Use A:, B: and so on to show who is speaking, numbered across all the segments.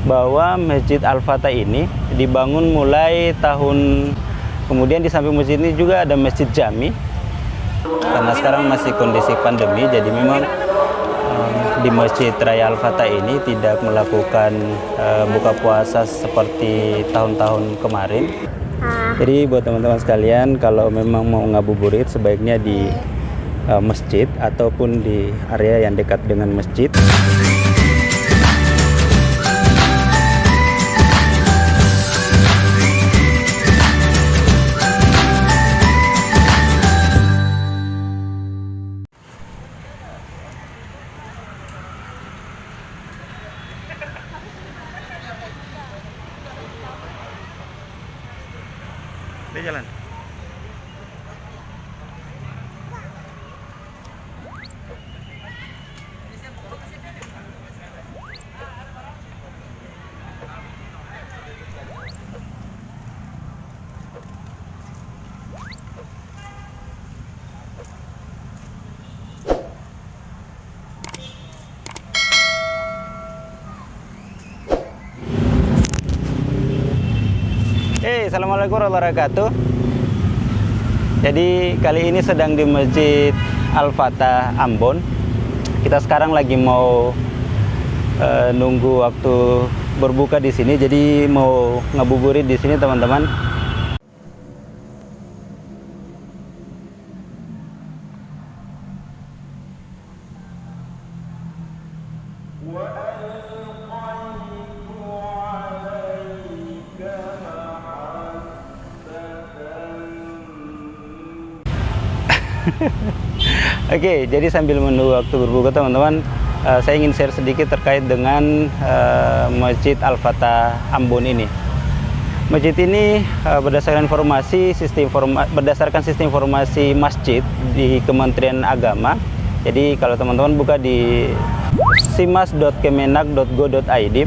A: bahwa Masjid Al-Fatah ini dibangun mulai tahun, kemudian di samping masjid ini juga ada Masjid Jami. Karena sekarang masih kondisi pandemi, jadi memang di Masjid Raya Al-Fatah ini tidak melakukan buka puasa seperti tahun-tahun kemarin. Jadi buat teman-teman sekalian, kalau memang mau ngabuburit sebaiknya di masjid ataupun di area yang dekat dengan masjid. Dia jalan. Assalamualaikum warahmatullahi wabarakatuh. Jadi kali ini sedang di Masjid Al-Fatah Ambon. Kita sekarang lagi mau nunggu waktu berbuka di sini. Jadi mau ngabuburit di sini teman-teman. Oke, jadi sambil menunggu waktu berbuka teman-teman, saya ingin share sedikit terkait dengan Masjid Al-Fatah Ambon ini. Masjid ini berdasarkan sistem informasi masjid di Kementerian Agama. Jadi kalau teman-teman buka di simas.kemenak.go.id,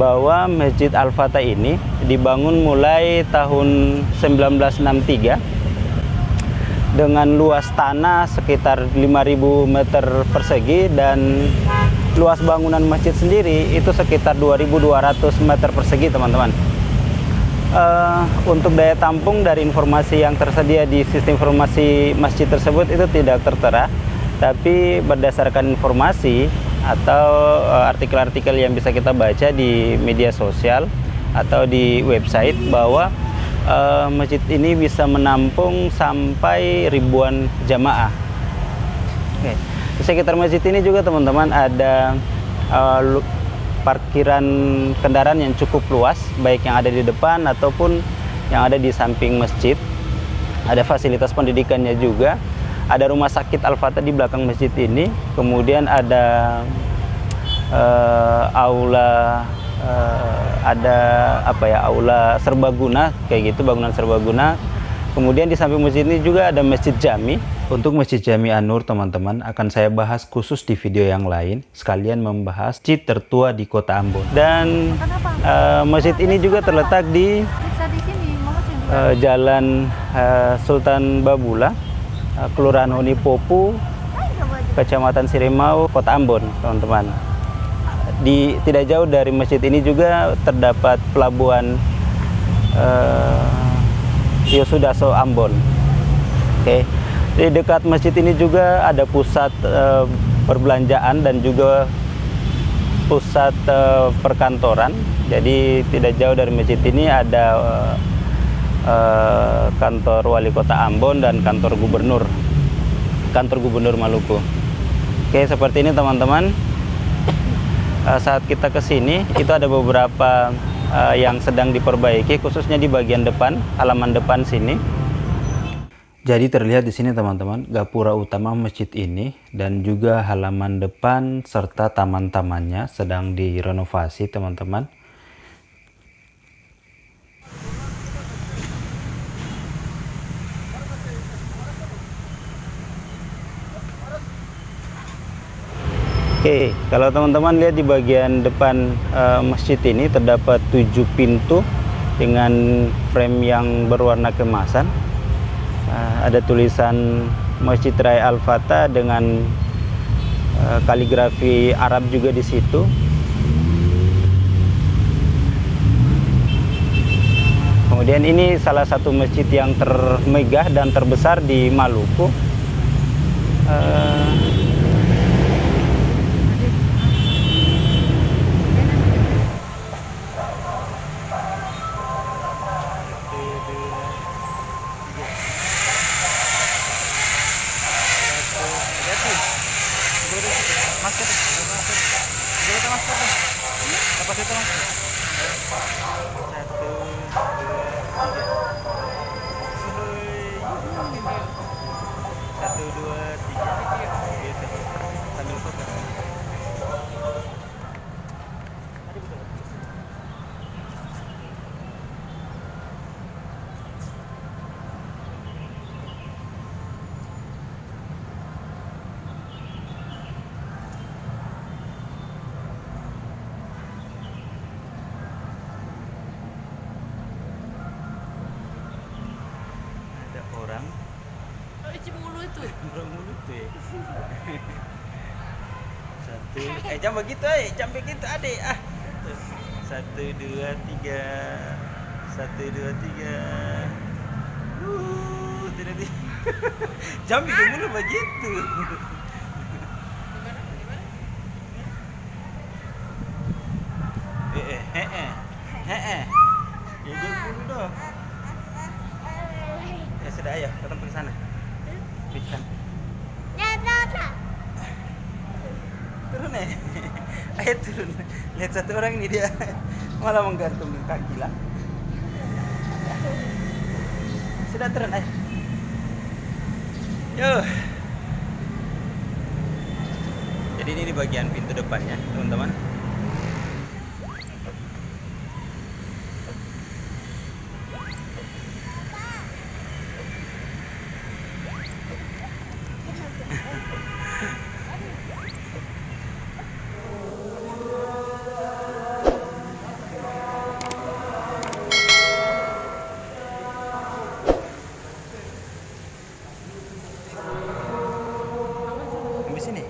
A: bahwa Masjid Al-Fatah ini dibangun mulai tahun 1963 dengan luas tanah sekitar 5.000 meter persegi dan luas bangunan masjid sendiri itu sekitar 2.200 meter persegi teman-teman. Untuk daya tampung dari informasi yang tersedia di sistem informasi masjid tersebut itu tidak tertera, tapi berdasarkan informasi atau artikel-artikel yang bisa kita baca di media sosial atau di website, bahwa masjid ini bisa menampung sampai ribuan jamaah. Oke. Di sekitar masjid ini juga teman-teman ada parkiran kendaraan yang cukup luas, baik yang ada di depan ataupun yang ada di samping masjid. Ada fasilitas pendidikannya juga. Ada rumah sakit Al-Fatah di belakang masjid ini. Kemudian ada aula aula serbaguna kayak gitu, bangunan serbaguna. Kemudian di samping masjid ini juga ada Masjid Jami. Untuk Masjid Jami An-Nur teman-teman akan saya bahas khusus di video yang lain, sekalian membahas masjid tertua di Kota Ambon. Dan masjid ini juga terletak di Jalan Sultan Babula, Kelurahan Honipopu, Kecamatan Sirimau, Kota Ambon teman-teman. Tidak jauh dari masjid ini juga terdapat pelabuhan Yosudarso Ambon. Oke. Di dekat masjid ini juga ada pusat perbelanjaan dan juga pusat perkantoran. Jadi tidak jauh dari masjid ini ada kantor wali kota Ambon dan kantor gubernur Maluku. Oke, seperti ini teman-teman. Saat kita ke sini itu ada beberapa yang sedang diperbaiki, khususnya di bagian depan, halaman depan sini. Jadi terlihat di sini teman-teman, gapura utama masjid ini dan juga halaman depan serta taman-tamannya sedang direnovasi teman-teman. Oke, kalau teman-teman lihat di bagian depan masjid ini terdapat 7 pintu dengan frame yang berwarna keemasan. Ada tulisan Masjid Raya Al-Fatah dengan kaligrafi Arab juga di situ. Kemudian ini salah satu masjid yang termegah dan terbesar di Maluku. Orang
B: Cibulu itu.
A: orang mulut tuh ya. Satu, jam begitu, jam begitu adik. 1, 2, 3. 1, 2, 3. Tidak. Jam itu mulu begitu. Ya jam dulu dah. Ya sudah, ayo datang pergi sana. Pergi sana. Turun ya. Ayo turun. Lihat satu orang ini dia malah menggantung kaki lah. Sudah turun, ayo. Yo. Jadi ini di bagian pintu depannya, teman-teman. Di sini.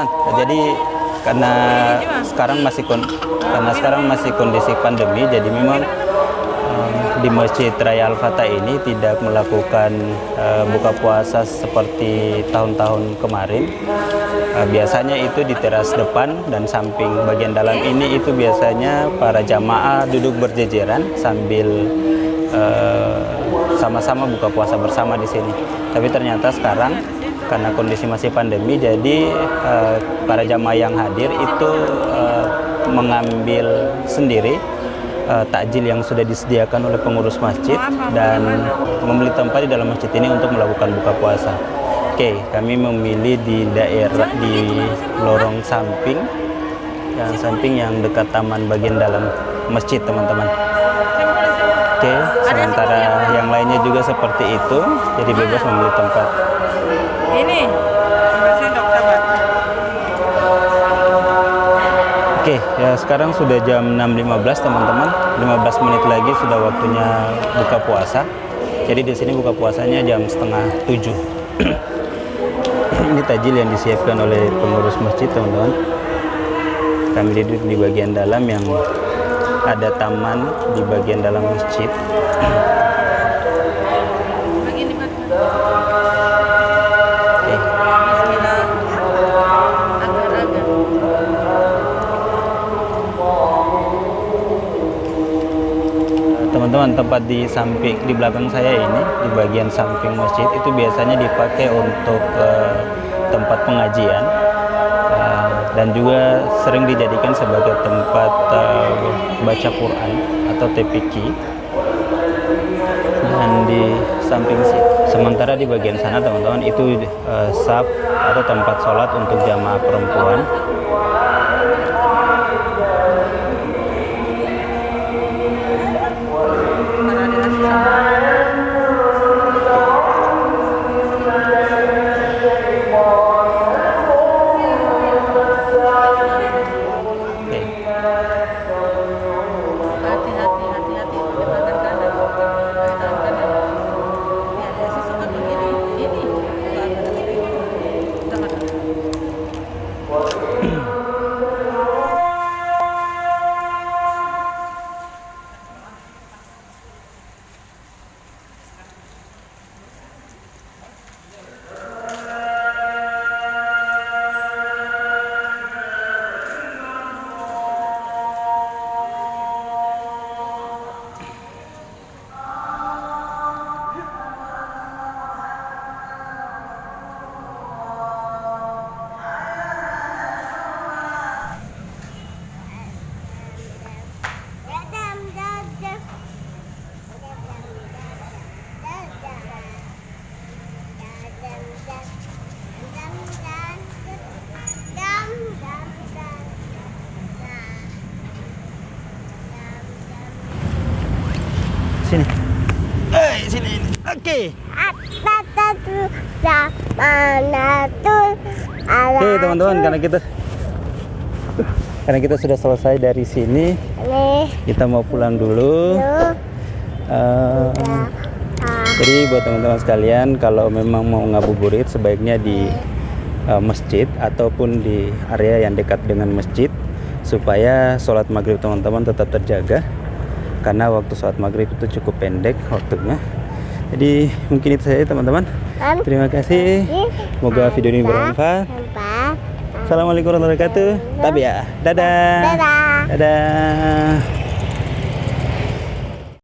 A: teman-teman. Jadi karena sekarang masih kondisi pandemi, jadi memang di Masjid Raya Al-Fatah ini tidak melakukan buka puasa seperti tahun-tahun kemarin. Biasanya itu di teras depan dan samping bagian dalam ini itu biasanya para jamaah duduk berjejeran sambil sama-sama buka puasa bersama di sini. Tapi ternyata sekarang karena kondisi masih pandemi, jadi para jamaah yang hadir itu mengambil sendiri takjil yang sudah disediakan oleh pengurus masjid dan membeli tempat di dalam masjid ini untuk melakukan buka puasa. Oke, kami memilih di daerah di lorong samping yang dekat taman bagian dalam masjid, teman-teman. Oke, sementara yang lainnya juga seperti itu, jadi bebas memilih tempat.
B: Ini dokter.
A: Oke, ya sekarang sudah jam 6.15 teman-teman. 15 menit lagi sudah waktunya buka puasa. Jadi di sini buka puasanya jam 6:30. Ini tajil yang disiapkan oleh pengurus masjid, teman-teman. Kami duduk di bagian dalam yang ada taman di bagian dalam masjid.
B: Begini, Pak.
A: Oke.
B: Bismillah. Agar-agar.
A: Teman-teman, tempat di belakang saya ini, di bagian samping masjid itu biasanya dipakai untuk tempat pengajian dan juga sering dijadikan sebagai tempat baca Quran atau TPQ. Dan di samping sementara di bagian sana, teman-teman, itu saf atau tempat sholat untuk jamaah perempuan. Sini. Sini. Oke. Oke, teman-teman, karena kita sudah selesai dari sini, kita mau pulang dulu. Jadi buat teman-teman sekalian, kalau memang mau ngabuburit sebaiknya di masjid ataupun di area yang dekat dengan masjid, supaya sholat maghrib teman-teman tetap terjaga. Karena waktu sholat maghrib itu cukup pendek waktunya. Jadi mungkin itu saja, teman-teman. Terima kasih. Semoga video ini bermanfaat. Assalamualaikum warahmatullahi wabarakatuh. Tapi ya, dadah. Dadah.